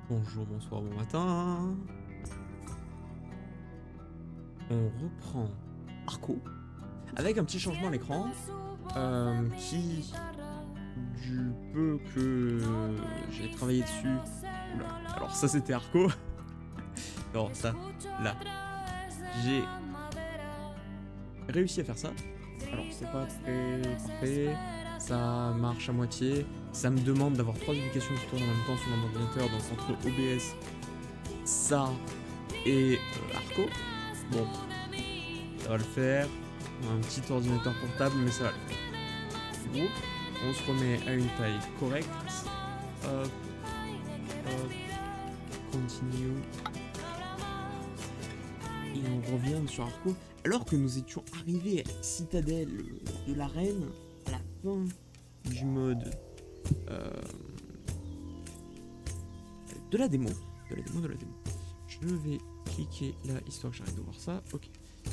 Bonjour, bonsoir, bon matin. On reprend Arco avec un petit changement à l'écran qui, du peu que j'ai travaillé dessus. Oula, alors ça c'était Arco. Non, ça, là. J'ai réussi à faire ça. Alors c'est pas très parfait, ça marche à moitié. Ça me demande d'avoir 3 applications qui tournent en même temps sur mon ordinateur, donc entre OBS, ça et Arco. Bon, ça va le faire. On a un petit ordinateur portable, mais ça va le faire. Groupe, on se remet à une taille correcte. Hop, hop, continue. Et on revient sur Arco. Alors que nous étions arrivés à la citadelle de la reine, à la fin du mode de la démo. Je vais cliquer là, histoire que j'arrête de voir ça. Ok.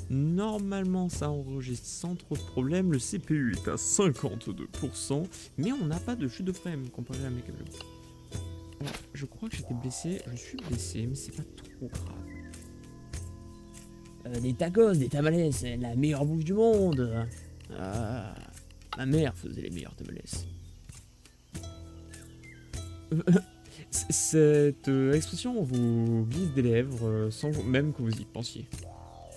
Normalement, ça enregistre sans trop de problèmes. Le CPU est à 52%, mais on n'a pas de chute de frame comparé à mes câbles. Alors, je crois que j'étais blessé. Je suis blessé, mais c'est pas trop grave. Des tacos, des tamales, c'est la meilleure bouffe du monde. Ma mère faisait les meilleurs tamales. Cette expression vous glisse des lèvres sans même que vous y pensiez.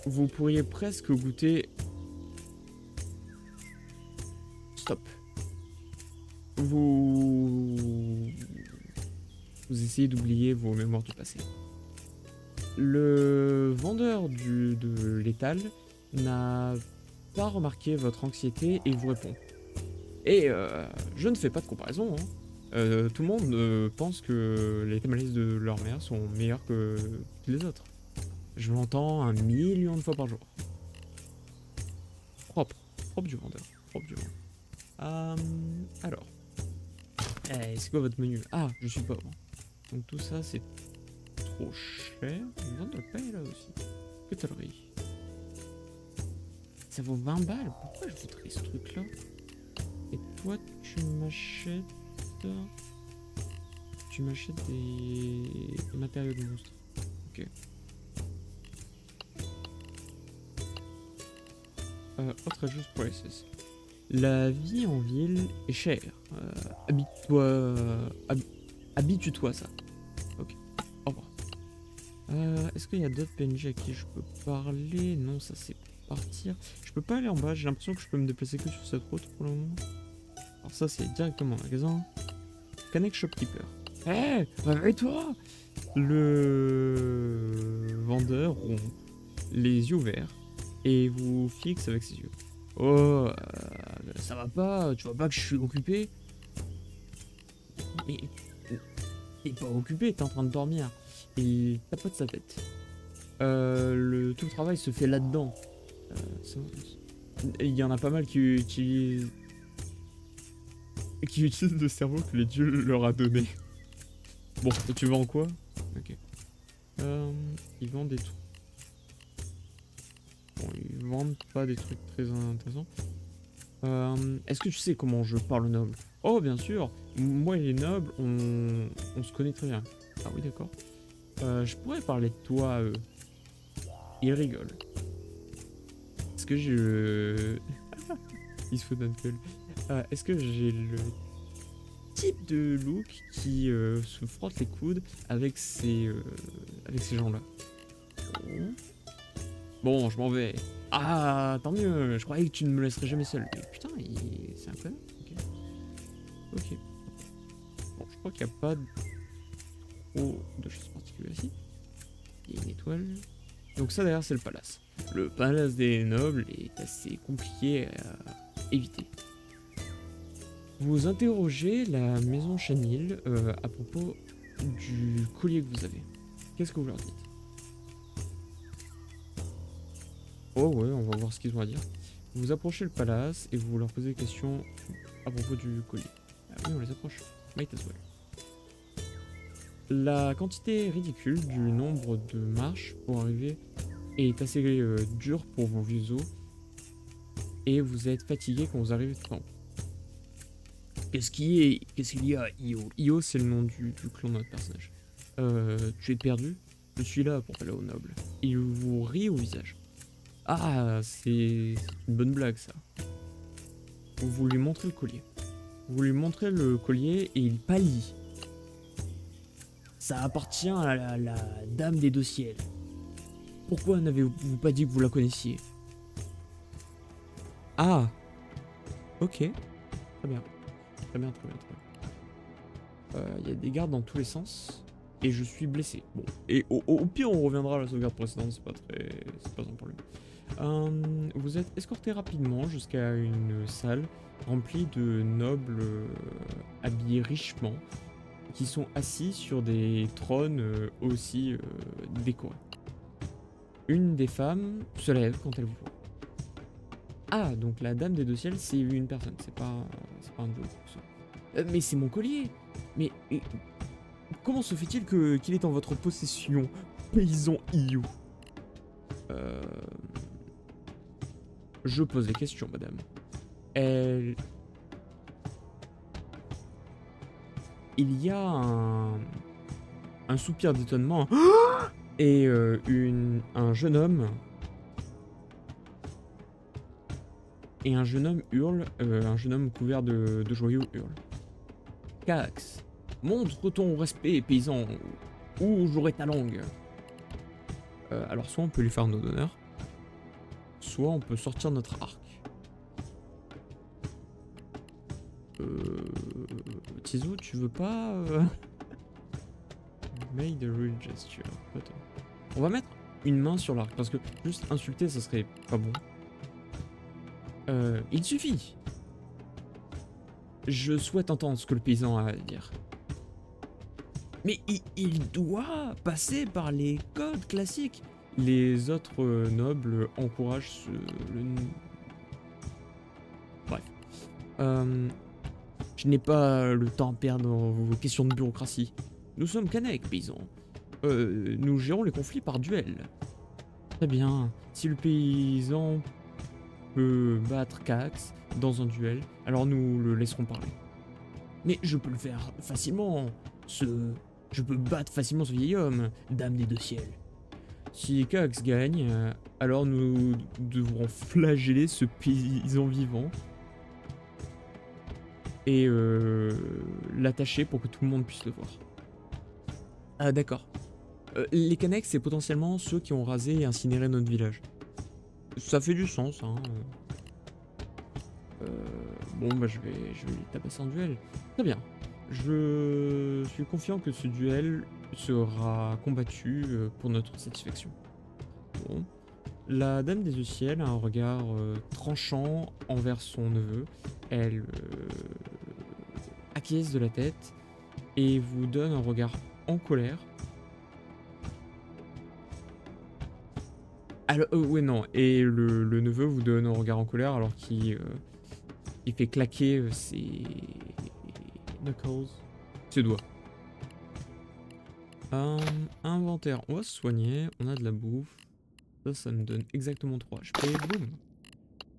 Vous pourriez presque goûter... Stop. Vous essayez d'oublier vos mémoires du passé. Le vendeur de l'étal n'a pas remarqué votre anxiété et vous répond. Et je ne fais pas de comparaison, hein. Tout le monde pense que les tamales de leur mère sont meilleurs que les autres. Je l'entends 1 million de fois par jour. Propre du vendeur, alors, c'est quoi votre menu? Ah, je suis pauvre. Donc tout ça c'est trop cher. On vend de la paille là aussi. Pétalerie. Ça vaut 20 balles. Pourquoi je voudrais ce truc là? Et toi tu m'achètes... Tu m'achètes des matériaux de monstre. Ok. Autre ajout prices. La vie en ville est chère. Habitue-toi à ça. Ok. Au revoir. Est-ce qu'il y a d'autres PNJ à qui je peux parler? Non, ça c'est pour partir. Je peux pas aller en bas. J'ai l'impression que je peux me déplacer que sur cette route pour le moment. Alors ça c'est directement un magasin. Connect Shopkeeper. Hé, réveille-toi! Le vendeur rompt les yeux ouverts et vous fixe avec ses yeux. Oh, ça va pas, tu vois pas que je suis occupé? Mais t'es pas occupé, t'es en train de dormir. Et il tapote sa tête. Tout le travail se fait là-dedans. Il y en a pas mal qui utilisent le cerveau que les dieux leur a donné. Bon, et tu vends quoi? Ok. Ils vendent des trucs. Bon, ils vendent pas des trucs très intéressants. Est-ce que tu sais comment je parle aux nobles? Oh, bien sûr. Moi et les nobles, on se connaît très bien. Ah oui, d'accord. Je pourrais parler de toi à eux. Ils rigolent. Est-ce que j'ai le... Ils se foutent d'un gueule. Est-ce que j'ai le type de look qui se frotte les coudes avec ces gens-là? Bon, je m'en vais. Ah, tant mieux. Je croyais que tu ne me laisserais jamais seul. Mais putain, c'est un connard. Ok. Bon, je crois qu'il n'y a pas trop de choses particulières ici. Il y a une étoile. Donc ça, derrière, c'est le palace. Le palace des nobles est assez compliqué à éviter. Vous interrogez la maison Chanil à propos du collier que vous avez. Qu'est-ce que vous leur dites? Oh ouais, on va voir ce qu'ils ont à dire. Vous approchez le palace et vous leur posez des questions à propos du collier. Ah oui, on les approche. Might as well. La quantité ridicule du nombre de marches pour arriver est assez dure pour vos vieux os. Et vous êtes fatigué quand vous arrivez tout en haut. Qu'est-ce qu'il y a, Io? Io, c'est le nom du clan de notre personnage. Tu es perdu? Je suis là pour parler au noble. Il vous rit au visage. Ah, c'est une bonne blague ça. Vous lui montrez le collier. Vous lui montrez le collier et il pâlit. Ça appartient à la dame des deux ciels. Pourquoi n'avez-vous pas dit que vous la connaissiez? Ah, ok. Très bien. Très bien, très bien, très bien. Il y a des gardes dans tous les sens. Et je suis blessé. Bon. Et au pire, on reviendra à la sauvegarde précédente, c'est pas un problème. Vous êtes escorté rapidement jusqu'à une salle remplie de nobles habillés richement, qui sont assis sur des trônes aussi décorés. Une des femmes se lève quand elle vous voit. Ah, donc la dame des deux ciels, c'est une personne, c'est pas un joke. Mais c'est mon collier. Mais comment se fait-il qu'il est en votre possession, paysan Iou? Je pose des questions, madame. Il y a un soupir d'étonnement et un jeune homme. Et un jeune homme hurle, un jeune homme couvert de joyaux hurle. Cax, montre ton respect, paysan, ou j'aurai ta langue. Alors soit on peut lui faire nos honneurs, soit on peut sortir notre arc. Tizo, tu veux pas Made a rude gesture. Attends. On va mettre une main sur l'arc parce que juste insulter ça serait pas bon. Il suffit. Je souhaite entendre ce que le paysan a à dire. Mais il doit passer par les codes classiques. Les autres nobles encouragent Bref. Je n'ai pas le temps à perdre dans vos questions de bureaucratie. Nous sommes Kanek, paysan. Nous gérons les conflits par duel. Très bien. Si le paysan peut battre Cax dans un duel, alors nous le laisserons parler. Mais je peux le faire facilement. Je peux battre facilement ce vieil homme, dame des deux ciels. Si Cax gagne, alors nous devrons flageller ce paysan vivant et l'attacher pour que tout le monde puisse le voir. Ah d'accord. Les Kaneks, c'est potentiellement ceux qui ont rasé et incinéré notre village. Ça fait du sens, hein. Bon, bah je vais les tabasser en duel. Très bien. Je suis confiant que ce duel sera combattu pour notre satisfaction. Bon. La Dame des Ciels a un regard tranchant envers son neveu. Elle acquiesce de la tête et vous donne un regard en colère. Alors, ouais, non. Et le neveu vous donne un regard en colère alors qu'il il fait claquer ses knuckles, ses doigts. Inventaire. On va se soigner. On a de la bouffe. Ça me donne exactement 3 HP. Boum.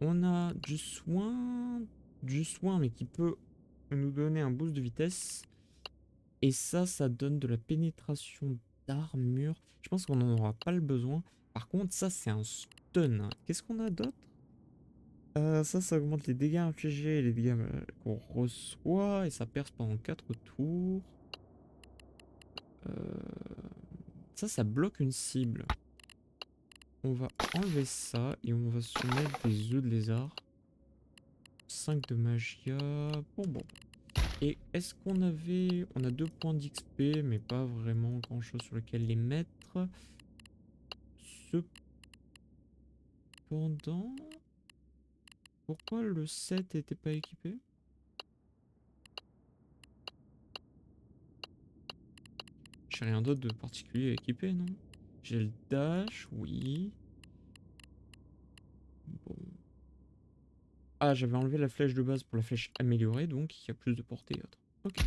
On a du soin, mais qui peut nous donner un boost de vitesse. Et ça donne de la pénétration d'armure. Je pense qu'on n'en aura pas le besoin. Par contre, ça, c'est un stun. Qu'est-ce qu'on a d'autre? Ça augmente les dégâts infligés et les dégâts qu'on reçoit. Et ça perce pendant 4 tours. Ça bloque une cible. On va enlever ça et on va se mettre des œufs de lézard. 5 de magia. Bon. Et est-ce qu'on avait... On a 2 points d'XP, mais pas vraiment grand chose sur lequel les mettre. Cependant... Pourquoi le 7 n'était pas équipé? J'ai rien d'autre de particulier à équiper, non? J'ai le dash, oui. Bon. Ah, j'avais enlevé la flèche de base pour la flèche améliorée, donc il y a plus de portée et autres. Ok.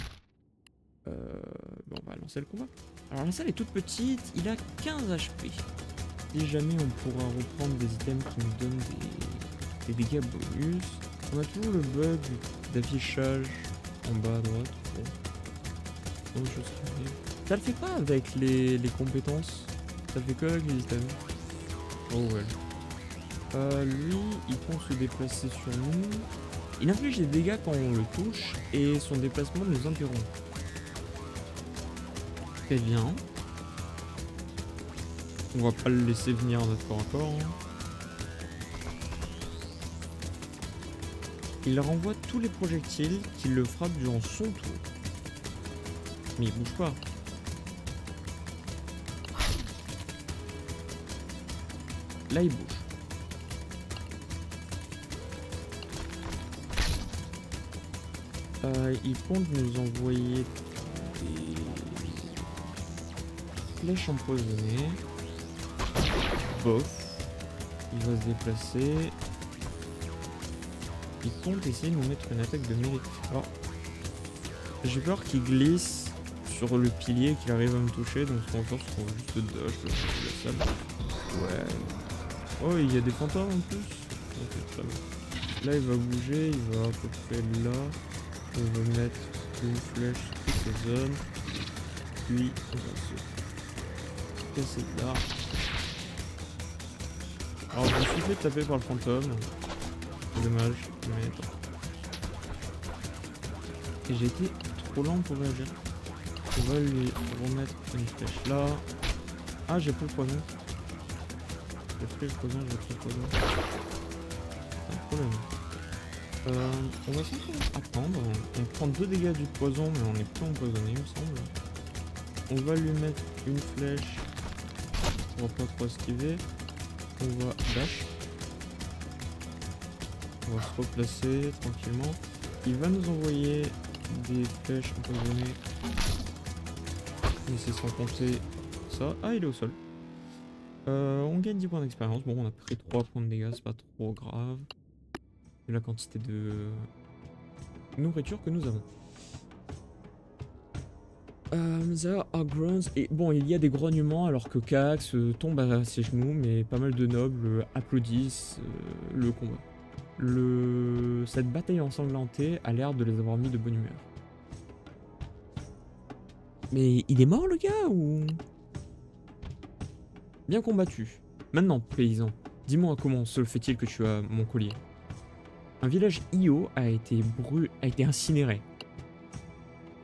Bon, on va lancer le combat. Alors la salle est toute petite, il a 15 HP. Si jamais on pourra reprendre des items qui nous donnent des dégâts bonus. On a toujours le bug d'affichage en bas à droite. Bon. Autre chose qui arrive. Ça le fait pas avec les compétences. Ça le fait que avec les items. Oh ouais. Lui, il compte se déplacer sur nous. Il inflige des dégâts quand on le touche et son déplacement nous interrompt. Très bien. On va pas le laisser venir en notre corps à corps. Il renvoie tous les projectiles qui le frappent durant son tour. Mais il bouge pas. Là, il bouge. Il compte nous envoyer des flèches empoisonnées. Bof. Il va se déplacer. Il compte essayer de nous mettre une attaque de mêlée. Alors, j'ai peur qu'il glisse sur le pilier et qu'il arrive à me toucher. Donc, ce qu'on va faire, c'est qu'on va juste dodge le sable. Ouais. Oh, il y a des fantômes en plus. Ok, très bien. Là, il va bouger. Il va à peu près là. On va mettre une flèche sur toutes les zones. Puis, on va se casser de là. Alors, je me suis fait taper par le fantôme. C'est dommage, mais bon. Et j'ai été trop lent pour réagir. On va lui remettre une flèche là. Ah, j'ai pris le poison. J'ai pris le poison, j'ai pris le poison. C'est un problème. On va simplement attendre. On prend 2 dégâts du poison, mais on est plus empoisonné, il me semble. On va lui mettre une flèche. On va pas trop esquiver. On va dash. On va se replacer tranquillement. Il va nous envoyer des flèches empoisonnées. Mais c'est sans compter ça. Ah, il est au sol. On gagne 10 points d'expérience. Bon, on a pris 3 points de dégâts, c'est pas trop grave. Vu la quantité de nourriture que nous avons. There are groans. Et bon, il y a des grognements alors que Kax tombe à ses genoux, mais pas mal de nobles applaudissent le combat. Cette bataille ensanglantée a l'air de les avoir mis de bonne humeur. Mais il est mort le gars ou... Bien combattu. Maintenant, paysan, dis-moi comment se fait-il que tu as mon collier? Un village Io a été incinéré.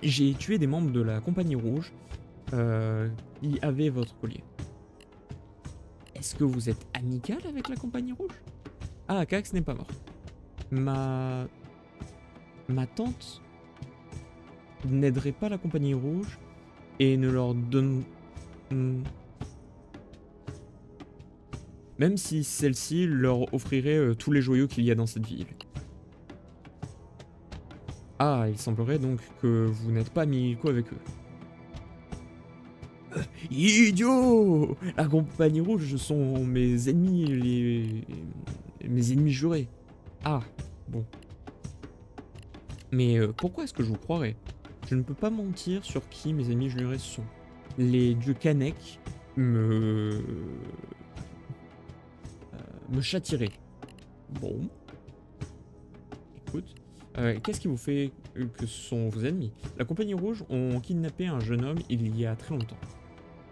J'ai tué des membres de la Compagnie Rouge qui avaient votre collier. Est-ce que vous êtes amical avec la Compagnie Rouge? Ah, Kax n'est pas mort. Ma tante n'aiderait pas la Compagnie Rouge et ne leur donne... Même si celle-ci leur offrirait tous les joyaux qu'il y a dans cette ville. Ah, il semblerait donc que vous n'êtes pas amicaux avec eux. Idiot! La Compagnie Rouge sont mes ennemis, mes ennemis jurés. Ah, bon. Mais pourquoi est-ce que je vous croirais? Je ne peux pas mentir sur qui mes ennemis jurés sont. Les dieux Kanek me châtieraient. Bon. Écoute. Qu'est-ce qui vous fait que ce sont vos ennemis? La Compagnie Rouge ont kidnappé un jeune homme il y a très longtemps.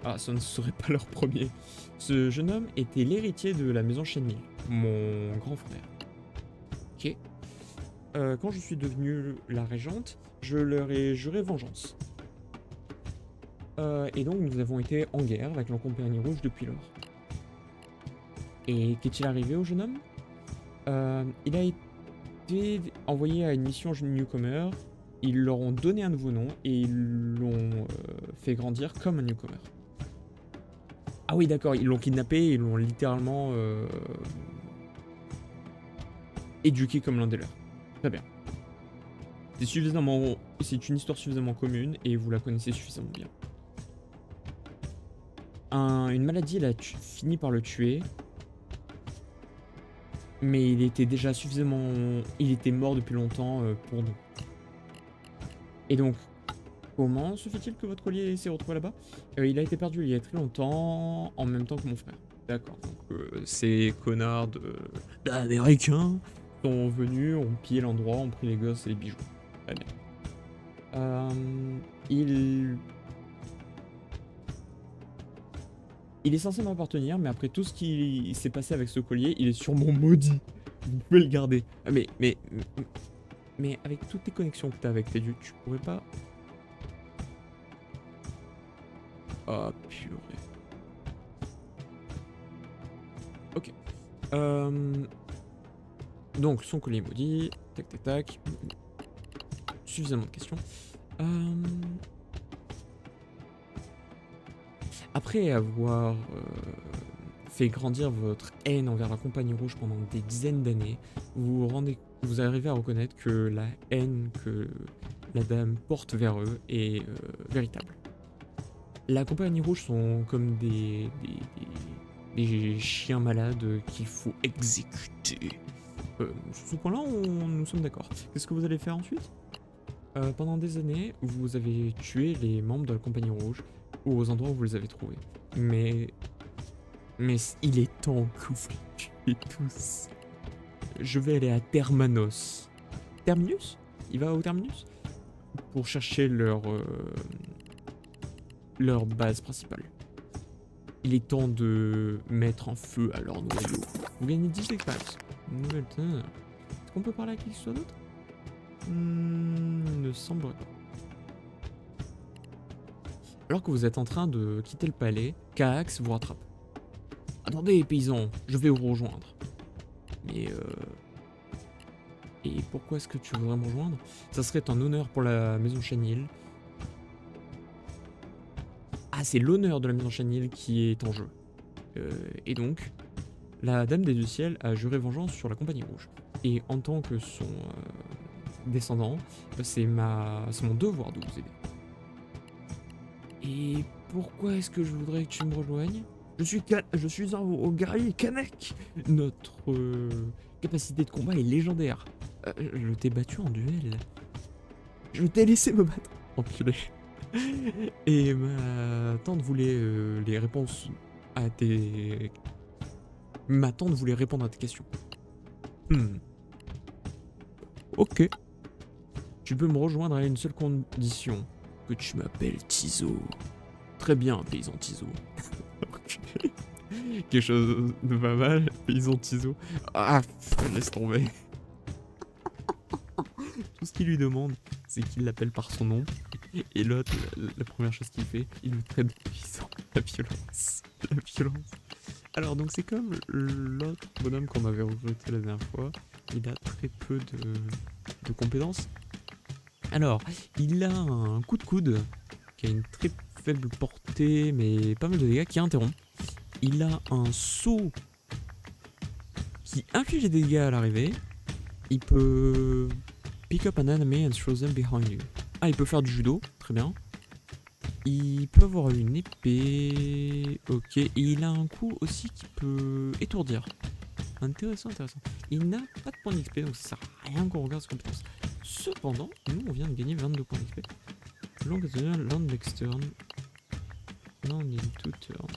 Ah, ça ne serait pas leur premier. Ce jeune homme était l'héritier de la maison Shenmue, mon grand frère. Ok. Quand je suis devenue la régente, je leur ai juré vengeance. Et donc nous avons été en guerre avec la Compagnie Rouge depuis lors. Et qu'est-il arrivé au jeune homme? Il a été envoyé à une mission newcomer, ils leur ont donné un nouveau nom et ils l'ont fait grandir comme un newcomer. Ah oui d'accord, ils l'ont kidnappé et ils l'ont littéralement éduqué comme l'un des leurs. Très bien. C'est une histoire suffisamment commune et vous la connaissez suffisamment bien. Une maladie fini par le tuer. Mais il était déjà suffisamment... Il était mort depuis longtemps pour nous. Et donc, comment se fait-il que votre collier s'est retrouvé là-bas? Il a été perdu il y a très longtemps, en même temps que mon frère. D'accord, donc ces connards d'Américains sont venus, ont pillé l'endroit, ont pris les gosses et les bijoux. Très bien. Il est censé m'appartenir, mais après tout ce qui s'est passé avec ce collier, il est sûrement maudit. Vous pouvez le garder. Ah, mais avec toutes tes connexions que t'as avec tes dieux, tu pourrais pas... Ah, purée. Ok. Donc, son collier maudit. Tac, tac, tac. Suffisamment de questions. Après avoir fait grandir votre haine envers la Compagnie Rouge pendant des dizaines d'années, vous arrivez à reconnaître que la haine que la dame porte vers eux est véritable. La Compagnie Rouge sont comme des chiens malades qu'il faut exécuter. Sur ce point-là, nous sommes d'accord. Qu'est-ce que vous allez faire ensuite? Pendant des années, vous avez tué les membres de la Compagnie Rouge aux endroits où vous les avez trouvés. Mais il est temps que vous les tuez tous. Je vais aller à Termanos. Terminus? Il va au Terminus? Pour chercher leur base principale. Il est temps de mettre en feu à leur noyau. Vous gagnez 10 expériences. Nouvelle tonne. Est-ce qu'on peut parler à qui que ce soit d'autre? Ne semblerait pas. Alors que vous êtes en train de quitter le palais, Kahax vous rattrape. Attendez, paysans, je vais vous rejoindre. Mais et pourquoi est-ce que tu voudrais me rejoindre? Ça serait un honneur pour la maison Chanil. Ah, c'est l'honneur de la maison Chanil qui est en jeu. Et donc, la Dame des Deux Ciels a juré vengeance sur la Compagnie Rouge. Et en tant que son descendant, c'est mon devoir de vous aider. Et pourquoi est-ce que je voudrais que tu me rejoignes? Je suis un guerrier Kanek. Notre capacité de combat est légendaire. Je t'ai battu en duel. Je t'ai laissé me battre. Enculé. Et ma tante voulait les réponses à tes... Ma tante voulait répondre à tes questions. Ok. Tu peux me rejoindre à une seule condition. Que tu m'appelles Tizo. Très bien, paysan Tizo. Quelque chose de pas mal, paysan Tizo. Ah, laisse tomber. Tout ce qu'il lui demande, c'est qu'il l'appelle par son nom. Et l'autre, la première chose qu'il fait, il le traite de paysan. La violence. La violence. Alors, donc c'est comme l'autre bonhomme qu'on avait recruté la dernière fois. Il a très peu de compétences. Alors, il a un coup de coude qui a une très faible portée, mais pas mal de dégâts, qui interrompt. Il a un saut qui inflige des dégâts à l'arrivée. Il peut pick up an enemy and throw them behind you. Ah, il peut faire du judo, très bien. Il peut avoir une épée. Ok, et il a un coup aussi qui peut étourdir. Intéressant, intéressant. Il n'a pas de points d'XP, donc ça sert à rien qu'on regarde ses compétences. Cependant, nous on vient de gagner 22 points d'XP. Long as the land next turn. Non, on est tout turn.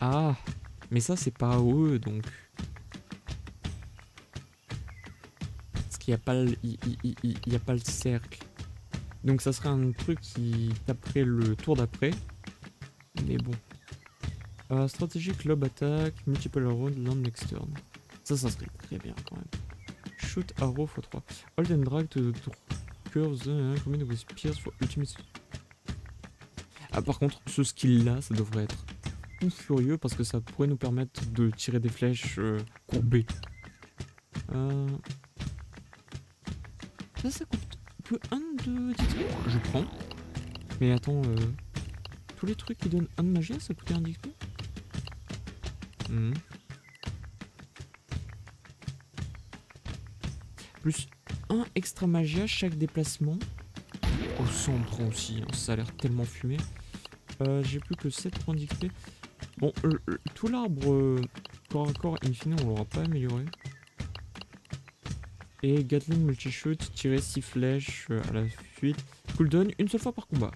Ah, mais ça c'est pas eux donc. Parce qu'il n'y a pas il y a pas le cercle. Donc ça serait un truc qui taperait le tour d'après. Mais bon. Stratégie club attack, multiple arrow, land next turn. Ça serait très bien quand même. Shoot arrow x3. Hold and drag to curve the command with spears for ultimate. Ah, par contre, ce skill là, ça devrait être tout furieux parce que ça pourrait nous permettre de tirer des flèches courbées. Ça coûte que 1 de d'XP. Je prends. Mais attends, tous les trucs qui donnent 1 de magie, ça coûtait 1 d'XP. Plus 1 extra magia chaque déplacement. Oh, ça on prend aussi, hein, ça a l'air tellement fumé. J'ai plus que 7 points d'XP. Bon, tout l'arbre corps à corps, in fine, on l'aura pas amélioré. Et Gatling multi-shoot, tirer 6 flèches à la suite. Cooldown une seule fois par combat.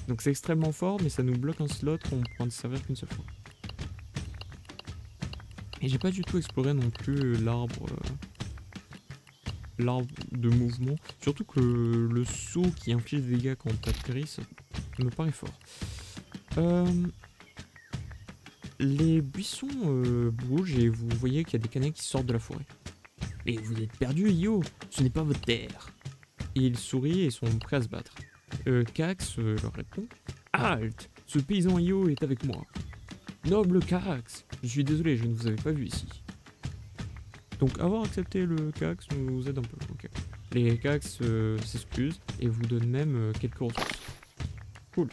Donc c'est extrêmement fort, mais ça nous bloque un slot qu'on pourra ne servir qu'une seule fois. Et j'ai pas du tout exploré non plus l'arbre de mouvement. Surtout que le saut qui inflige des dégâts quand on t'atterrit, ça me paraît fort. les buissons bougent et vous voyez qu'il y a des canets qui sortent de la forêt. Mais vous êtes perdu, Io. Ce n'est pas votre terre. Ils sourient et sont prêts à se battre. Cax leur répond: Halte! Ce paysan Io est avec moi. Noble Cax, je suis désolé, je ne vous avais pas vu ici. Donc avoir accepté le Cax nous aide un peu. Okay. Les Cax s'excusent et vous donnent même quelques ressources. Cool.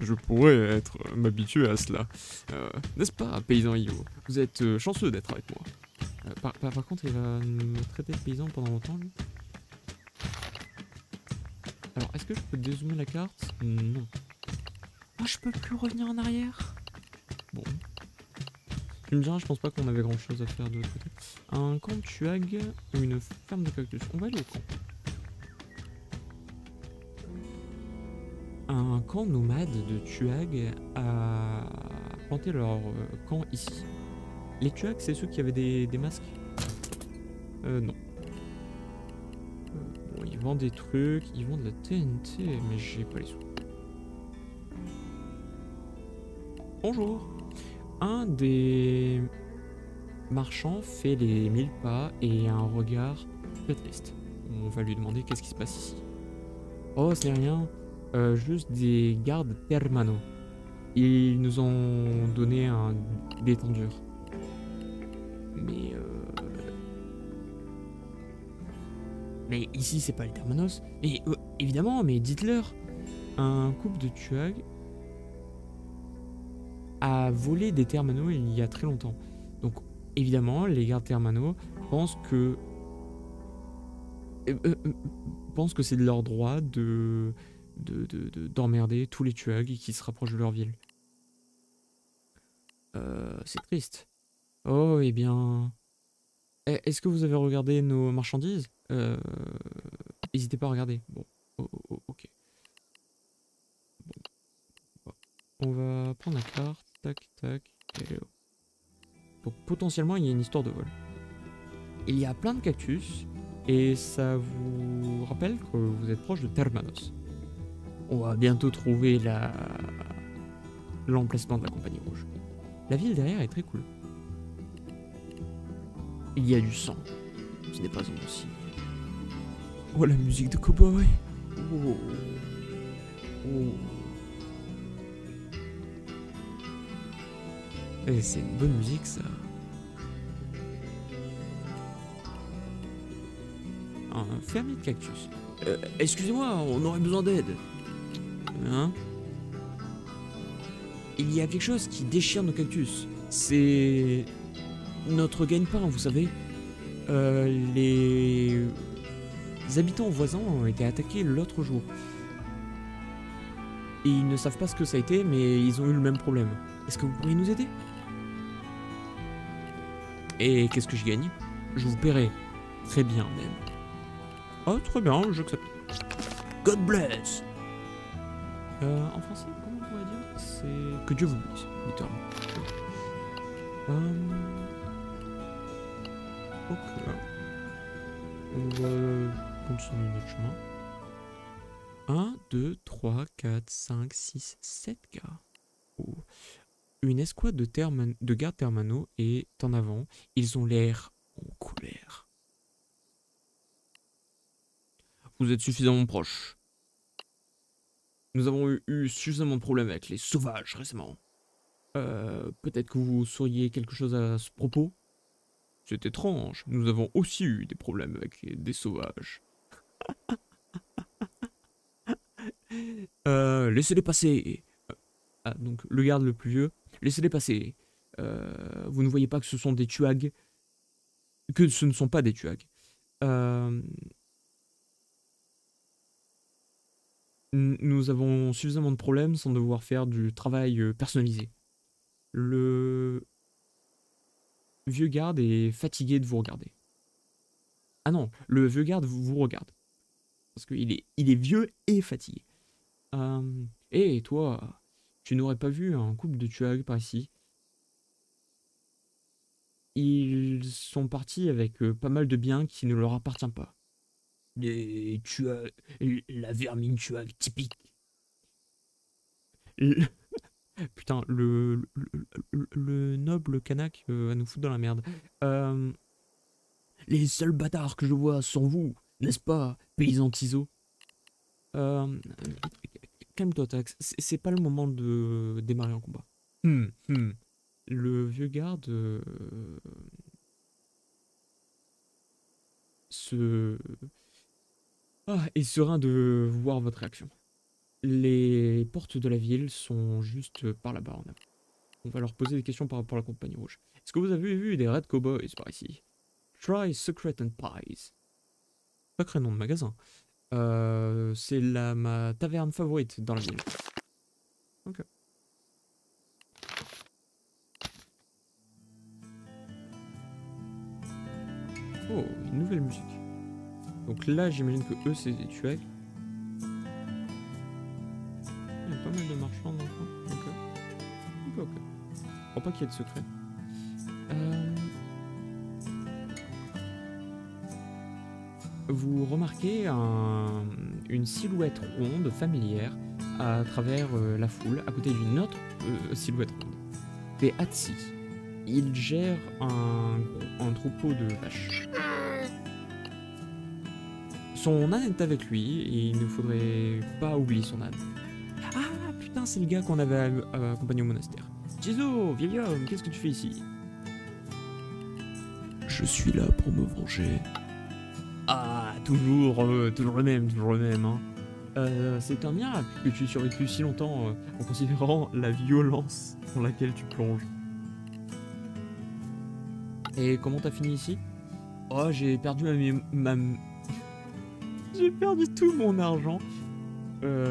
Je pourrais m'habituer à cela. N'est-ce pas, paysan Io? Vous êtes chanceux d'être avec moi. Par contre, il va me traiter de paysan pendant longtemps, lui. Alors, est-ce que je peux dézoomer la carte? Non. Ah, je peux plus revenir en arrière? Bon. Tu me diras, je pense pas qu'on avait grand chose à faire de l'autre côté. Un camp de Tuag ou une ferme de cactus. On va aller au camp. Un camp nomade de Tuag a planté leur camp ici. Les Tuag, c'est ceux qui avaient des masques? Non. Bon, ils vendent des trucs, ils vendent de la TNT, mais j'ai pas les sous. Bonjour. Un des marchands fait les 1000 pas et a un regard très triste. On va lui demander qu'est-ce qui se passe ici. Oh, ce n'est rien. Juste des gardes Termano. Ils nous ont donné un détendure. Mais ici, c'est pas les Termanos. Mais évidemment, mais dites-leur. Un couple de Tuag a volé des Termano il y a très longtemps. Donc, évidemment, les gardes Termano pensent que c'est de leur droit d'emmerder tous les Tuag qui se rapprochent de leur ville. C'est triste. Oh, eh bien... Est-ce que vous avez regardé nos marchandises? N'hésitez pas à regarder. Bon, ok. Bon. On va prendre la carte. Tac, tac. Et donc, potentiellement, il y a une histoire de vol. Il y a plein de cactus. Et ça vous rappelle que vous êtes proche de Termanos. On va bientôt trouver l'emplacement de la Compagnie Rouge. La ville derrière est très cool. Il y a du sang. Ce n'est pas un bon signe. Oh, la musique de cowboy. Oh. Oh. Et c'est une bonne musique, ça. Un fermier de cactus. Excusez-moi, on aurait besoin d'aide. Hein? Il y a quelque chose qui déchire nos cactus. C'est notre gagne-pain, vous savez. Les habitants voisins ont été attaqués l'autre jour. Et ils ne savent pas ce que ça a été, mais ils ont eu le même problème. Est-ce que vous pourriez nous aider? Et qu'est-ce que je gagne? Je vous paierai. Très bien, même. Oh, très bien, j'accepte. God bless! En français, comment on pourrait dire? C'est... Que Dieu vous bénisse, littéralement. Ok. On va continuer notre chemin. 1, 2, 3, 4, 5, 6, 7 gars. Oh. Une escouade de gardes Termano est en avant. Ils ont l'air en colère. Vous êtes suffisamment proches. Nous avons eu suffisamment de problèmes avec les sauvages récemment. Peut-être que vous sauriez quelque chose à ce propos? C'est étrange. Nous avons aussi eu des problèmes avec des sauvages. Laissez-les passer. Ah, donc le garde le plus vieux. Laissez-les passer. Vous ne voyez pas que ce sont des Tuag? Que ce ne sont pas des Tuag. Nous avons suffisamment de problèmes sans devoir faire du travail personnalisé. Le vieux garde est fatigué de vous regarder. Ah non, le vieux garde vous regarde. Parce qu'il est vieux et fatigué. Et toi, tu n'aurais pas vu un couple de Tuag par ici? Ils sont partis avec pas mal de biens qui ne leur appartiennent pas. Les Tuag... La vermine Tuag typique. Putain, le noble Kanak va nous foutre dans la merde. Les seuls bâtards que je vois sont vous, n'est-ce pas, paysan Tiso? Euh, Calme-toi, Tax. C'est pas le moment de démarrer un combat. Le vieux garde se... est serein de voir votre réaction. Les portes de la ville sont juste par là-bas en avant. On va leur poser des questions par rapport à la compagnie rouge. Est-ce que vous avez vu des Red Cowboys par ici? Try Secret and Pies. Sacré nom de magasin. C'est ma taverne favorite dans la ville. Ok. Oh, une nouvelle musique. Donc là, j'imagine que eux, c'est des tuacs. Il y a pas mal de marchands dans le coin. Ok. Je crois pas qu'il y ait de secret. Vous remarquez une silhouette ronde familière à travers la foule, à côté d'une autre silhouette ronde. C'est Hatsi. Il gère un troupeau de vaches. Son âne est avec lui et il ne faudrait pas oublier son âne. Ah putain, c'est le gars qu'on avait accompagné au monastère. Jizo, vieil homme, qu'est-ce que tu fais ici? Je suis là pour me venger. Ah, toujours le même, hein. C'est un miracle que tu aies survécu si longtemps en considérant la violence dans laquelle tu plonges. Et comment t'as fini ici? Oh, j'ai perdu j'ai perdu tout mon argent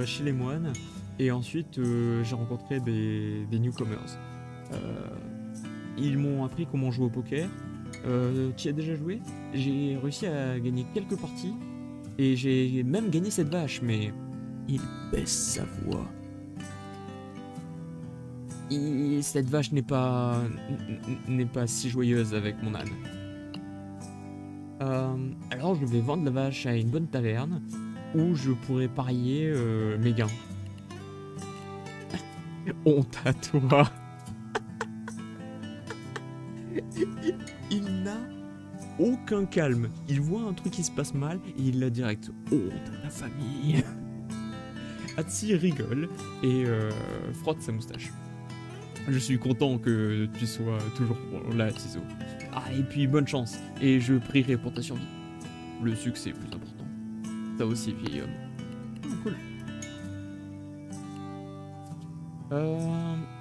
chez les moines. Et ensuite, j'ai rencontré des newcomers. Ils m'ont appris comment jouer au poker. Tu y as déjà joué? J'ai réussi à gagner quelques parties. Et j'ai même gagné cette vache, mais... Il baisse sa voix. Cette vache n'est pas si joyeuse avec mon âne. Alors je vais vendre la vache à une bonne taverne où je pourrais parier mes gains. Honte à toi. Il n'a aucun calme. Il voit un truc qui se passe mal et il l'a direct. Honte à la famille. Hatsi rigole et frotte sa moustache. Je suis content que tu sois toujours là, Tiso. Ah, et puis bonne chance, et je prierai pour ta survie. Le succès est plus important. Ça aussi, vieil homme. Cool.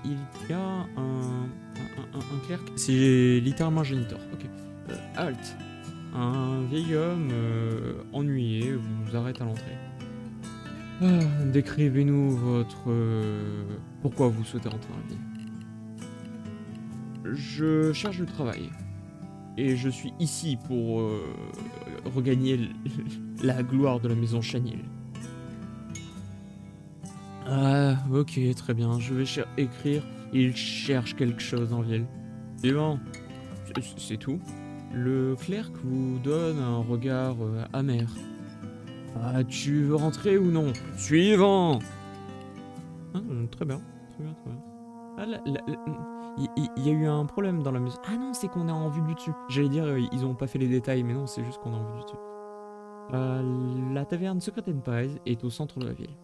Il y a un clerc. C'est littéralement un géniteur. Ok. Halt. Un vieil homme ennuyé vous arrête à l'entrée. Décrivez-nous votre... pourquoi vous souhaitez rentrer dans la ville. Je cherche du travail. Et je suis ici pour regagner la gloire de la maison Chanil. Ah, ok, très bien. Je vais écrire. Il cherche quelque chose en ville. Suivant. C'est tout. Le clerc vous donne un regard amer. Ah, tu veux rentrer ou non? Suivant. Ah, très bien. Ah, il y a eu un problème dans la maison. Ah non, c'est qu'on est en vue du dessus. J'allais dire, ils ont pas fait les détails, mais non, c'est juste qu'on est en vue du dessus. La taverne Secret and Pies est au centre de la ville.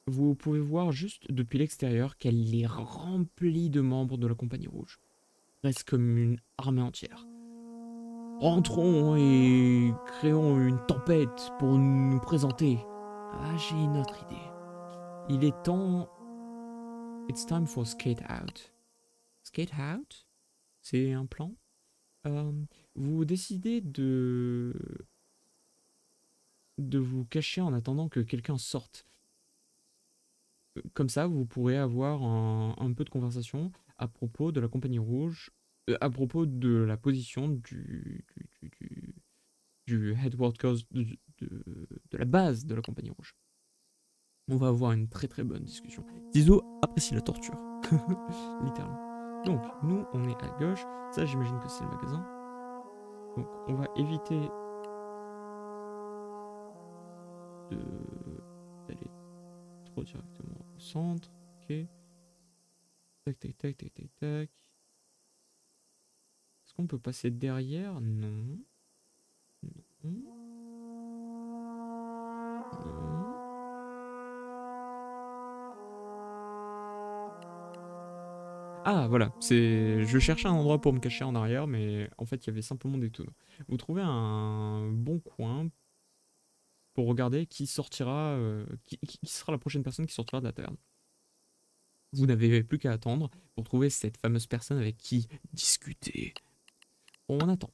Vous pouvez voir juste depuis l'extérieur qu'elle est remplie de membres de la Compagnie Rouge. Presque comme une armée entière. Rentrons et créons une tempête pour nous présenter. Ah, j'ai une autre idée. Il est temps... It's time for skate out. Skate out? C'est un plan. Vous décidez de vous cacher en attendant que quelqu'un sorte. Comme ça, vous pourrez avoir un peu de conversation à propos de la Compagnie Rouge, à propos de la position du headquarters de la base de la Compagnie Rouge. On va avoir une très très bonne discussion. Tiso apprécie la torture. Littéralement. Donc, nous, on est à gauche. Ça, j'imagine que c'est le magasin. Donc, on va éviter d'aller centre directement. Au centre. Ok. Tac, tac, tac, tac, tac, tac. Est-ce qu'on peut passer derrière? Non. Non. Non. Ah voilà, je cherchais un endroit pour me cacher en arrière, mais en fait il y avait simplement des tonneaux. Vous trouvez un bon coin pour regarder qui sortira, qui sera la prochaine personne qui sortira de la taverne. Vous n'avez plus qu'à attendre pour trouver cette fameuse personne avec qui discuter. On attend.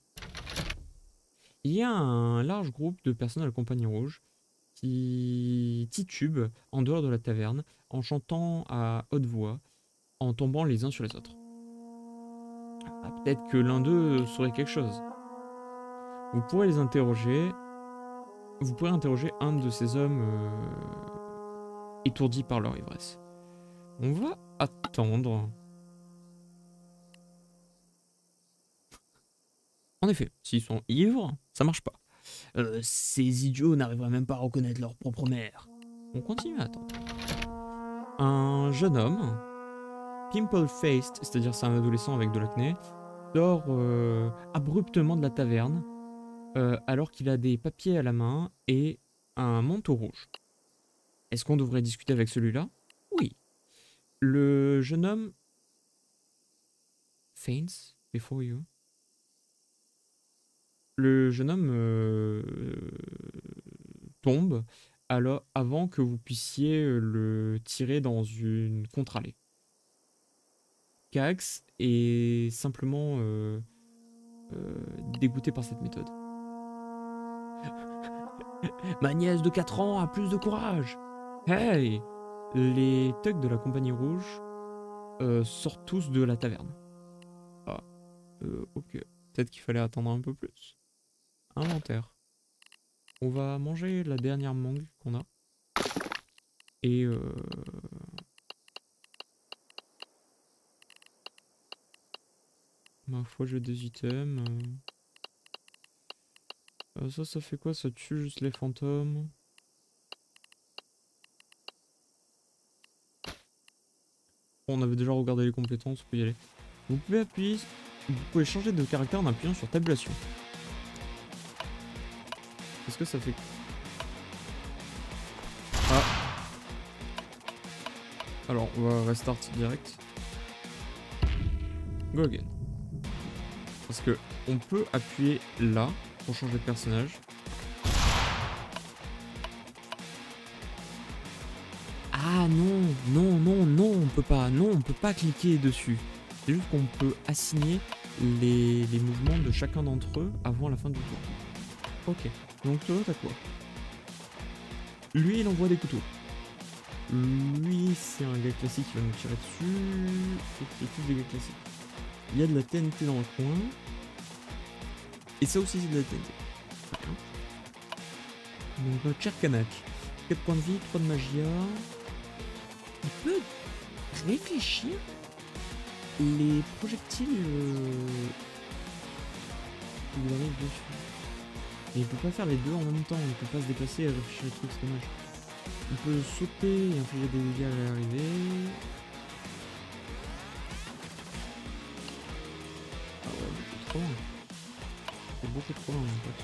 Il y a un large groupe de personnes à la Compagnie Rouge qui titubent en dehors de la taverne en chantant à haute voix, en tombant les uns sur les autres. Ah, peut-être que l'un d'eux saurait quelque chose. Vous pourrez les interroger. Vous pourrez interroger un de ces hommes étourdis par leur ivresse. On va attendre. En effet, s'ils sont ivres, ça marche pas. Ces idiots n'arriveraient même pas à reconnaître leur propre mère. On continue à attendre. Un jeune homme, pimple-faced, c'est-à-dire c'est un adolescent avec de l'acné, sort abruptement de la taverne alors qu'il a des papiers à la main et un manteau rouge. Est-ce qu'on devrait discuter avec celui-là? Oui. Le jeune homme faints before you. Le jeune homme tombe alors avant que vous puissiez le tirer dans une contre-allée. Cax est simplement dégoûté par cette méthode. Ma nièce de 4 ans a plus de courage. Hey! Les thugs de la Compagnie Rouge sortent tous de la taverne. Ah, ok. Peut-être qu'il fallait attendre un peu plus. Inventaire. On va manger la dernière mangue qu'on a. Et ma foi, j'ai des items. Ça fait quoi? Ça tue juste les fantômes. Bon, on avait déjà regardé les compétences, on peut y aller. Vous pouvez changer de caractère en appuyant sur tabulation. Est-ce que ça fait... Ah. Alors, on va restart direct. Go again. Parce que on peut appuyer là pour changer de personnage. Ah non, non, non, non, on peut pas. Non, on peut pas cliquer dessus. C'est juste qu'on peut assigner les mouvements de chacun d'entre eux avant la fin du tour. Ok, donc toi t'as quoi? Lui il envoie des couteaux. Lui c'est un gars classique qui va nous tirer dessus. C'est tous des gars classiques. Il y a de la TNT dans le coin. Et ça aussi c'est de la TNT. Donc Cherkanak. 4 points de vie, 3 de magia. Il peut réfléchir. Les projectiles il arrive dessus. Mais il peut pas faire les deux en même temps, il peut pas se déplacer et réfléchir les trucs, c'est dommage. Il peut sauter et infliger des dégâts à l'arrivée. Ah ouais, beaucoup trop loin. C'est beaucoup trop loin en fait.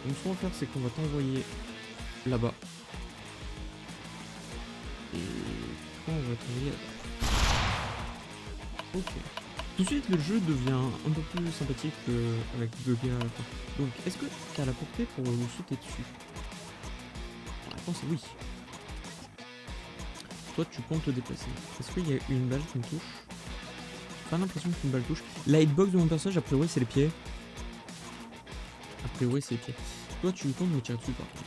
Donc ce qu'on va faire c'est qu'on va t'envoyer là-bas. Et on va t'envoyer là-bas. Ok. Tout de suite le jeu devient un peu plus sympathique avec deux gars à la fois. Donc est-ce que tu as la portée pour nous sauter dessus? La réponse est oui. Toi tu comptes te déplacer. Est-ce qu'il y a une balle qui me touche? J'ai pas l'impression qu'une balle touche. La hitbox de mon personnage a priori c'est les pieds. A priori c'est les pieds. Toi tu comptes me tirer dessus par contre.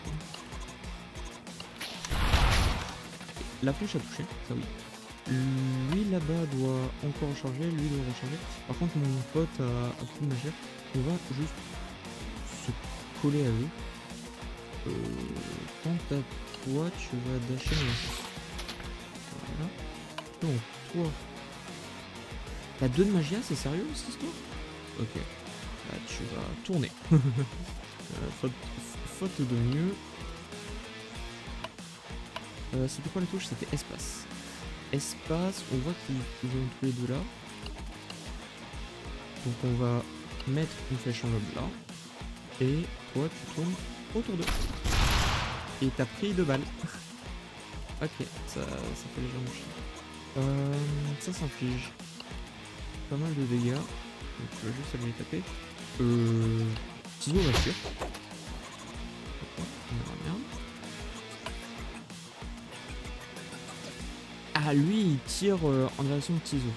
La flèche a touché, ça oui. Lui là-bas doit encore recharger, lui doit recharger. Par contre mon pote a plus de magie. On va juste se coller à eux. Quant à toi, tu vas dasher voilà. Donc toi, t'as 2 de magia, c'est sérieux cette histoire? Ok. Là tu vas tourner. Faute de mieux. C'était quoi la touche? C'était espace. Espace, on voit qu'ils sont tous les deux là. Donc on va mettre une flèche en lobe là. Et toi tu tournes autour d'eux. Et t'as pris 2 balles. Ok, ça fait légèrement chier. Ça s'inflige pas mal de dégâts. Donc je vais juste aller les taper. Ciseaux va fuir. On verra bien. Ah, lui il tire en direction de Tizo.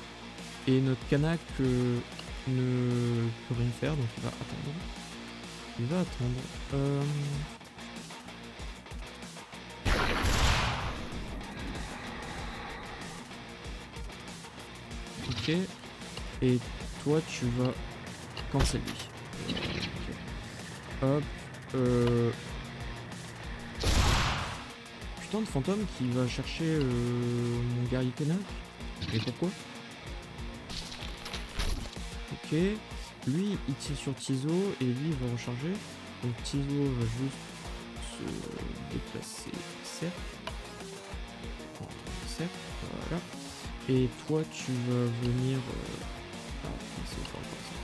Et notre Kanak ne peut rien faire, donc il va attendre. Il va attendre. Ok. Et toi tu vas cancel lui. Hop. Putain de fantôme qui va chercher mon guerrier Kanak. Et pourquoi? Ok. Lui il tire sur Tizo et lui il va recharger. Donc Tizo va juste se déplacer cercle. Cercle, voilà. Et toi tu vas venir... Ah, c'est pas encore ça.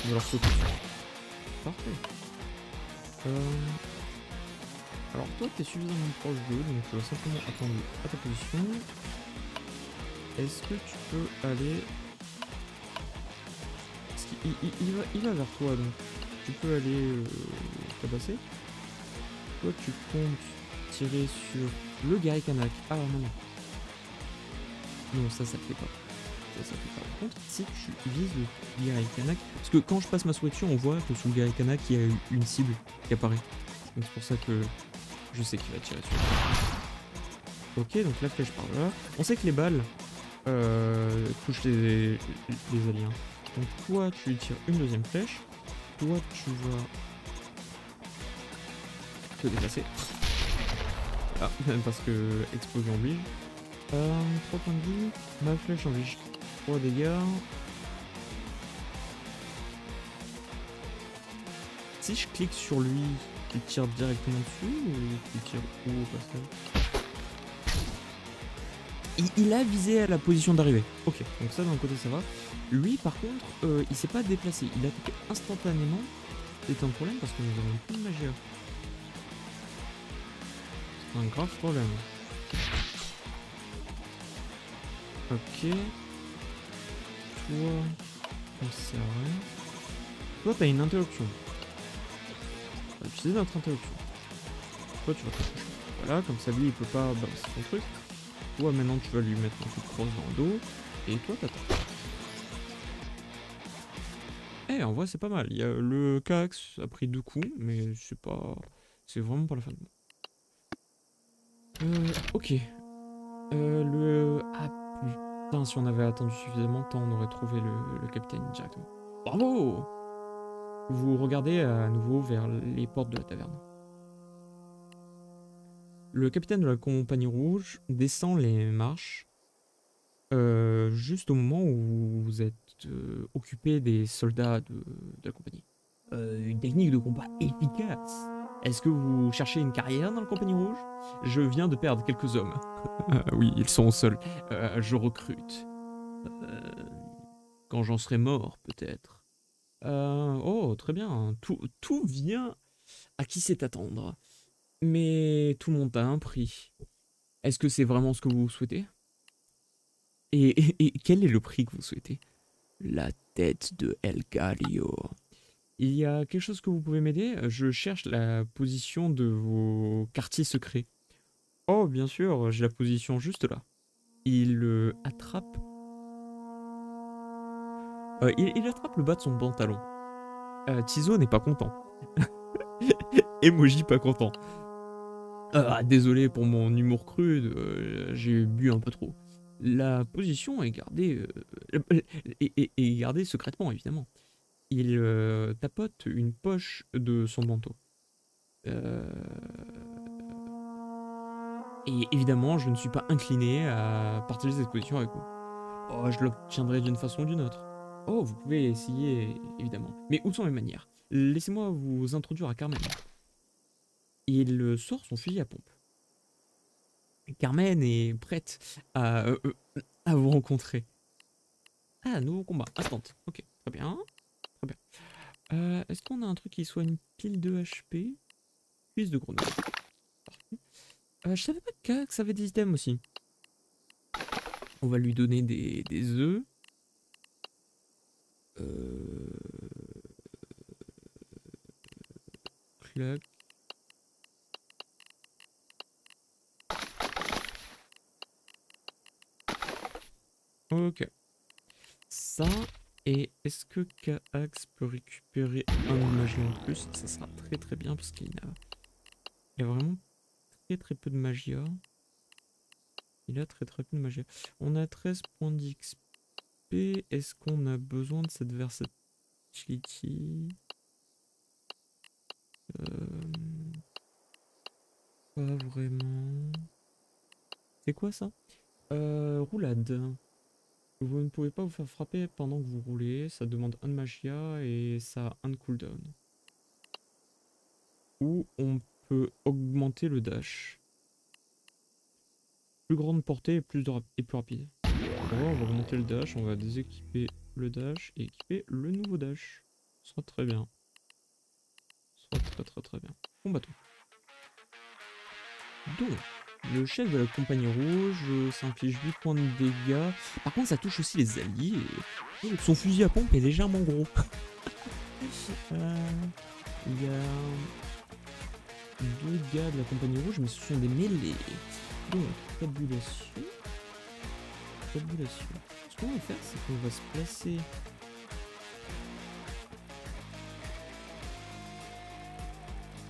Tu vas leur sauter dessus. Parfait. Alors toi t'es suffisamment proche d'eux, donc tu vas simplement attendre à ta position. Est-ce que tu peux aller... Parce qu'il va vers toi, donc tu peux aller tabasser. Toi tu comptes tirer sur le guerrier Kanak. Alors non. Non, ça le fait pas. Ça le fait pas. Par contre, si tu vises le guerrier Kanak... Parce que quand je passe ma souris dessus, on voit que sous le guerrier Kanak, il y a une cible qui apparaît. Donc c'est pour ça que je sais qu'il va tirer dessus. Ok, donc la flèche par là. On sait que les balles touchent les alliés. Donc toi, tu lui tires une deuxième flèche. Toi, tu vas te déplacer. Ah, parce que explosion oblige. 3 points de vie. Ma flèche oblige 3 dégâts. Si je clique sur lui, il tire directement dessus ou il tire où au passage? Il a visé à la position d'arrivée. Ok, donc ça d'un côté ça va. Lui par contre, il s'est pas déplacé. Il a attaqué instantanément. C'est un problème parce que nous avons plus de magie. C'est un grave problème. Ok. Toi, on sert à rien. Toi, t'as une interruption. On va utiliser notre interruption. Toi, tu vas t'approcher. Voilà, comme ça, lui, il peut pas balancer son truc. Toi, maintenant, tu vas lui mettre un coup de crosse dans le dos. Et toi, t'attends. Eh, en vrai, c'est pas mal. Il y a le Cax a pris 2 coups, mais c'est pas... C'est vraiment pas la fin du monde. Ok. Ah, putain, si on avait attendu suffisamment de temps, on aurait trouvé le capitaine directement. Bravo! Vous regardez à nouveau vers les portes de la taverne. Le capitaine de la compagnie rouge descend les marches juste au moment où vous êtes occupé des soldats de la compagnie. Une technique de combat efficace. Est-ce que vous cherchez une carrière dans la compagnie rouge? Je viens de perdre quelques hommes. Oui, ils sont au sol. Je recrute. Quand j'en serai mort, peut-être. Oh, très bien. Tout vient à qui sait attendre. Mais tout le monde a un prix. Est-ce que c'est vraiment ce que vous souhaitez? Et quel est le prix que vous souhaitez? La tête de El Galio. Il y a quelque chose que vous pouvez m'aider? Je cherche la position de vos quartiers secrets. Oh, bien sûr, j'ai la position juste là. Il attrape... il attrape le bas de son pantalon. Tizo n'est pas content. Emoji pas content. Désolé pour mon humour crude, j'ai bu un peu trop. La position est gardée, est gardée secrètement, évidemment. Il tapote une poche de son manteau. Et évidemment, je ne suis pas incliné à partager cette position avec vous. Oh, je l'obtiendrai d'une façon ou d'une autre. Oh, vous pouvez essayer, évidemment. Mais où sont mes manières? Laissez-moi vous introduire à Carmen. Il sort son fusil à pompe. Carmen est prête à vous rencontrer. Ah, nouveau combat, instant. Ok, très bien. Très bien. Est-ce qu'on a un truc qui soit une pile de HP? Cuisse de grenouille. Parfait. Je savais pas que ça avait des items aussi. On va lui donner des œufs. Clac. Ok. Ça, et est-ce que Kahax peut récupérer un de magie en plus? Ça sera très très bien parce qu'il a vraiment très peu de magia. Il a très peu de magia. On a 13 points d'XP. Est-ce qu'on a besoin de cette versatility? Pas vraiment. C'est quoi ça? Roulade. Vous ne pouvez pas vous faire frapper pendant que vous roulez. Ça demande un de magia et ça a un de cooldown. Ou on peut augmenter le dash. Plus grande portée et plus rapide. On va augmenter le dash, on va déséquiper le dash et équiper le nouveau dash. Ce sera très bien. Ce sera très bien. Bon bateau. Donc, le chef de la compagnie rouge s'inflige 8 points de dégâts. Par contre, ça touche aussi les alliés. Et son fusil à pompe est légèrement gros. Il y a 2 gars de la compagnie rouge, mais ce sont des mêlées. Donc, tabulation. Ce qu'on va faire, c'est qu'on va se placer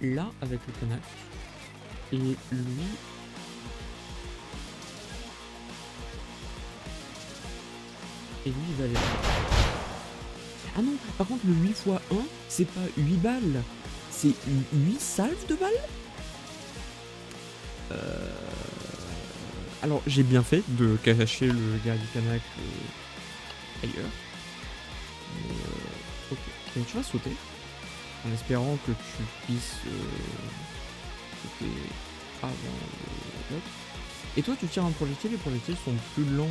là avec le Kanak. Et lui... il va aller là. Ah non, par contre le 8 x 1, c'est pas 8 balles. C'est 8 salves de balles. Alors j'ai bien fait de cacher le gars du Kanak ailleurs. Mais, ok, donc tu vas sauter. En espérant que tu puisses sauter avant l'autre. Et toi tu tires un projectile, les projectiles sont plus lents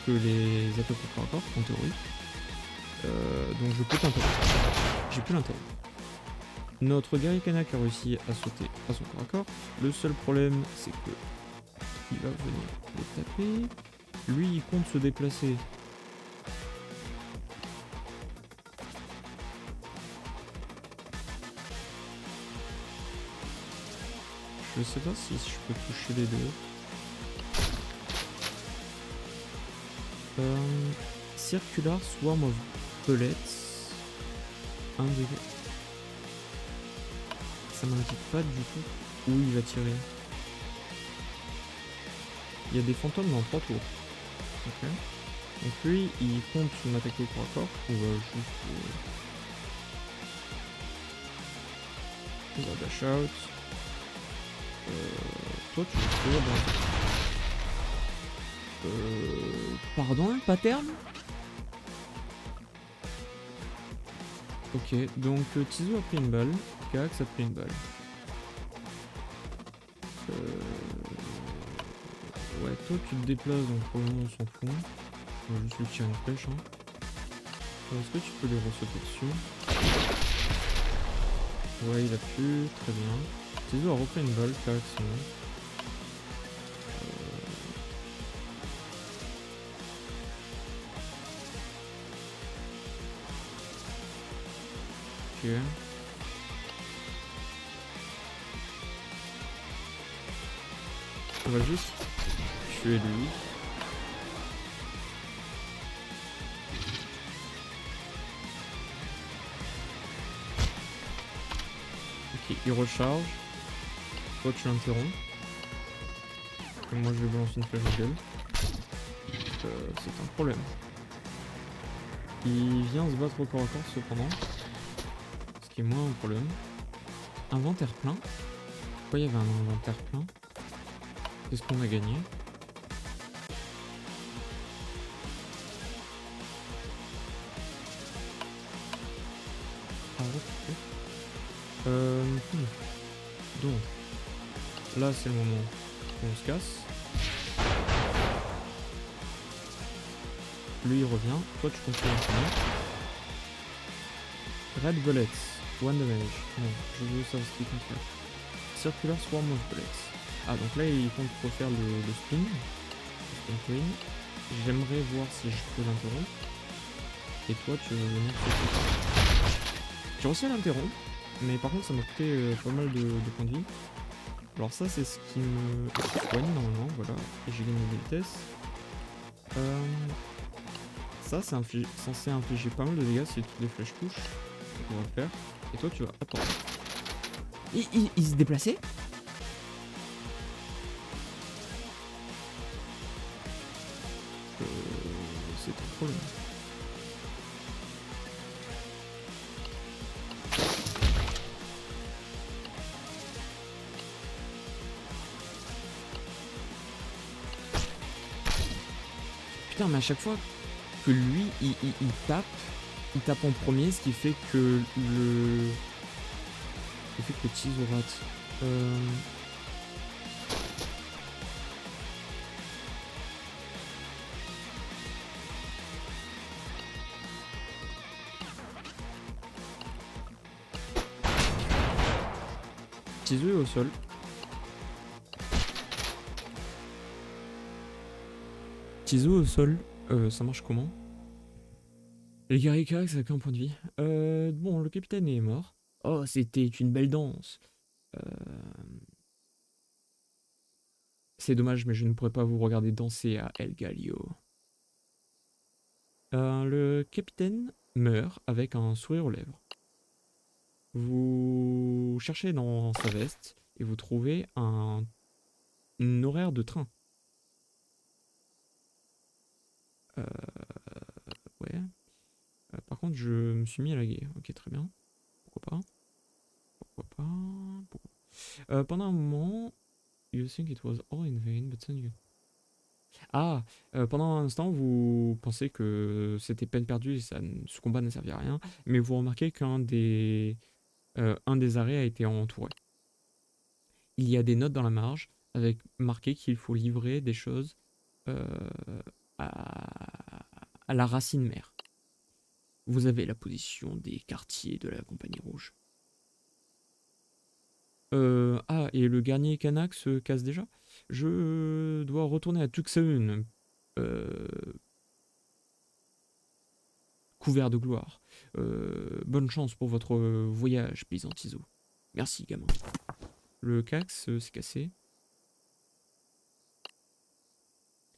que les attaques au corps à corps en théorie. Donc je peux t'interrompre. J'ai pu l'interrompre. Notre guerrier Kanak a réussi à sauter à son corps à corps. Le seul problème c'est que il va venir le taper. Lui il compte se déplacer. Je sais pas si je peux toucher les deux. Circular Swarm of Bullets. 1 dégât. Ça m'indique pas du tout où il va tirer. Il y a des fantômes dans 3 tours. Ok. Donc lui, il compte m'attaquer au corps à corps. On va juste... on va dash out. Toi, tu vas dans... pardon, pattern? Ok, donc Tizo a pris une balle, Kahax a pris une balle. Ouais, toi tu te déplaces, donc pour le moment on s'en fout. On va juste lui tirer une flèche. Hein. Est-ce que tu peux les ressauter dessus? Ouais, il a pu, très bien. Tizo a repris une balle, Kahax non. Ok. On va juste tuer lui. Ok, il recharge. Toi tu l'interromps. Et moi je vais balancer une flèche au gueule. C'est un problème. Il vient se battre au corps à corps cependant. Ce qui est moins un problème. Inventaire plein. Pourquoi il y avait un inventaire plein? Qu'est-ce qu'on a gagné? Ah ouais. Donc, là c'est le moment où on se casse. lui il revient. Toi tu continues à enchaîner. Red bullets, 1 damage. Non, je veux savoir ce qu'il compte faire. Circular swarm of bullets. Ah donc là il compte refaire le spin. Le spin queen. J'aimerais voir si je peux l'interrompre. Et toi tu veux venir faire. J'ai réussi à l'interrompre. Mais par contre ça m'a coûté pas mal de points de vie. Alors ça c'est ce qui me soigne normalement, voilà. Et j'ai gagné de vitesse. Ça c'est censé infliger pas mal de dégâts si toutes les flèches touchent. Donc on va le faire. Et toi tu vas attendre. Il se déplaçait? C'est trop long. Putain, mais à chaque fois que lui, il tape en premier, ce qui fait que le Tizo rate. Tizo est au sol. Tizo au sol, ça marche comment? Les guerriers Carax avec un point de vie. Bon, le capitaine est mort. Oh, c'était une belle danse. C'est dommage, mais je ne pourrais pas vous regarder danser à El Galio. Le capitaine meurt avec un sourire aux lèvres. Vous cherchez dans sa veste et vous trouvez un horaire de train. Ouais. Par contre, je me suis mis à laguer. Ok, très bien. Pourquoi pas? Pourquoi pas? Pourquoi... pendant un moment, you think it was all in vain, but then you... Ah, pendant un instant, vous pensez que c'était peine perdue et ce combat ne servait à rien, mais vous remarquez qu'un des arrêts a été entouré. Il y a des notes dans la marge avec marqué qu'il faut livrer des choses à la racine mère. Vous avez la position des quartiers de la Compagnie Rouge. Ah, et le dernier Kanak se casse déjà. Je dois retourner à Tuxeun. Couvert de gloire. Bonne chance pour votre voyage, paysan Tizo. Merci, gamin. Le Cax s'est cassé.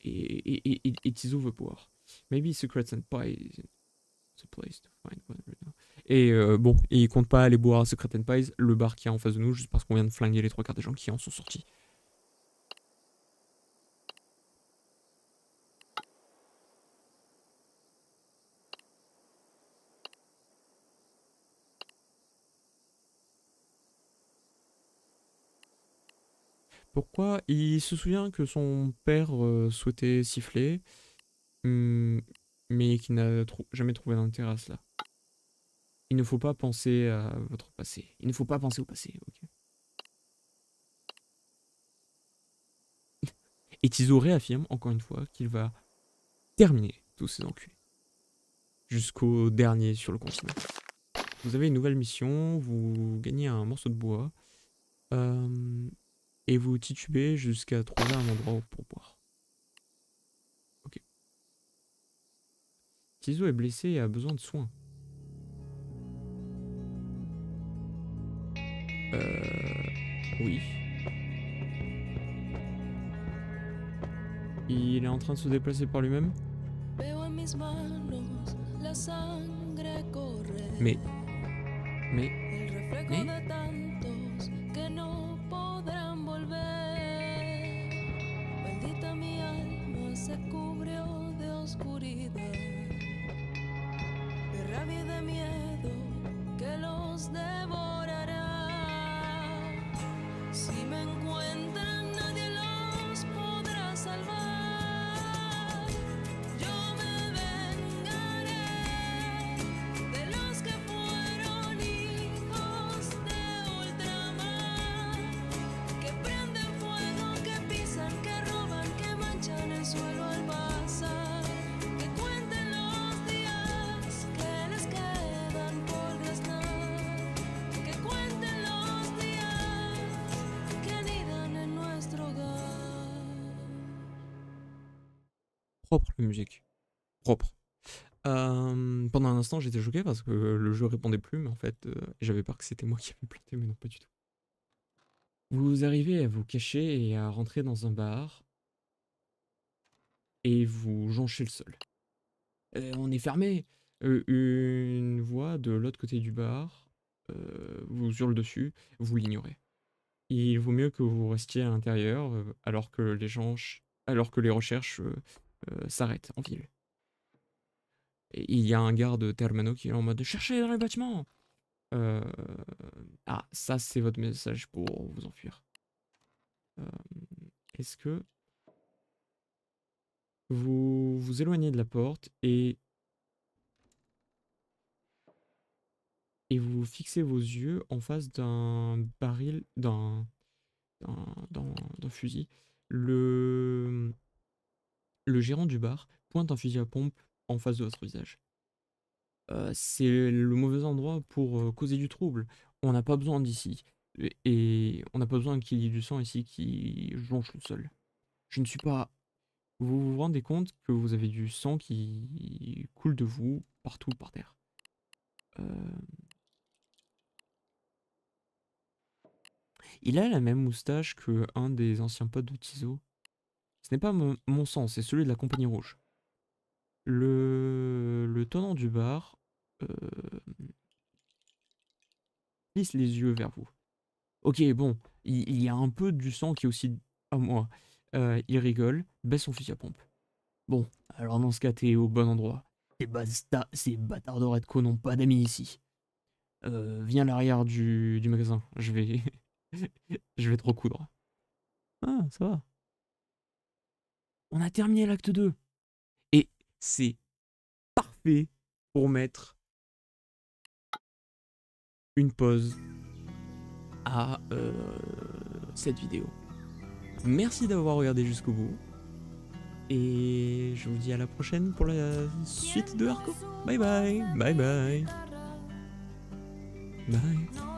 Et Tizo veut boire. Maybe secrets and pies. The place to find one right now. Et bon, et il compte pas aller boire à Secret and Pies, le bar qui est en face de nous, juste parce qu'on vient de flinguer les 3/4 des gens qui en sont sortis. Pourquoi? Il se souvient que son père souhaitait siffler, mais qui n'a jamais trouvé d'intérêt à cela. Il ne faut pas penser à votre passé. Il ne faut pas penser au passé, ok. Et Tizo réaffirme, encore une fois, qu'il va terminer tous ces enculés. Jusqu'au dernier sur le continent. Vous avez une nouvelle mission, vous gagnez un morceau de bois. Et vous titubez jusqu'à trouver un endroit pour boire. Ok. Tizo est blessé et a besoin de soins. Oui. Il est en train de se déplacer par lui-même. Mais propre la musique. Propre. Pendant un instant, j'étais choqué parce que le jeu répondait plus, mais en fait, j'avais peur que c'était moi qui avais planté, mais non, pas du tout. Vous arrivez à vous cacher et à rentrer dans un bar et vous jonchez le sol. On est fermé. Une voix de l'autre côté du bar vous hurle dessus, vous l'ignorez. Il vaut mieux que vous restiez à l'intérieur alors que les recherches s'arrêtent en ville. Et il y a un garde Termano qui est en mode cherchez dans les bâtiments. Euh, Ah, ça c'est votre message pour vous enfuir. Est-ce que vous vous éloignez de la porte et vous fixez vos yeux en face d'un baril, d'un fusil. Le gérant du bar pointe un fusil à pompe en face de votre visage. C'est le mauvais endroit pour causer du trouble. On n'a pas besoin d'ici. Et on n'a pas besoin qu'il y ait du sang ici qui jonche le sol. Je ne suis pas... Vous vous rendez compte que vous avez du sang qui coule de vous partout par terre. Il a la même moustache que un des anciens potes de Tizo. Ce n'est pas mon sang, c'est celui de la Compagnie Rouge. Le tenant du bar plisse les yeux vers vous. Ok, bon, il y a un peu du sang qui est aussi à moi. Il rigole, baisse son fusil à pompe. Bon, alors dans ce cas, t'es au bon endroit. Ces bâtards de Redco n'ont pas d'amis ici. Viens à l'arrière du magasin, je vais... je vais te recoudre. Ah, ça va. On a terminé l'acte 2. Et c'est parfait pour mettre une pause à cette vidéo. Merci d'avoir regardé jusqu'au bout. Et je vous dis à la prochaine pour la suite de Arco. Bye bye. Bye bye. Bye.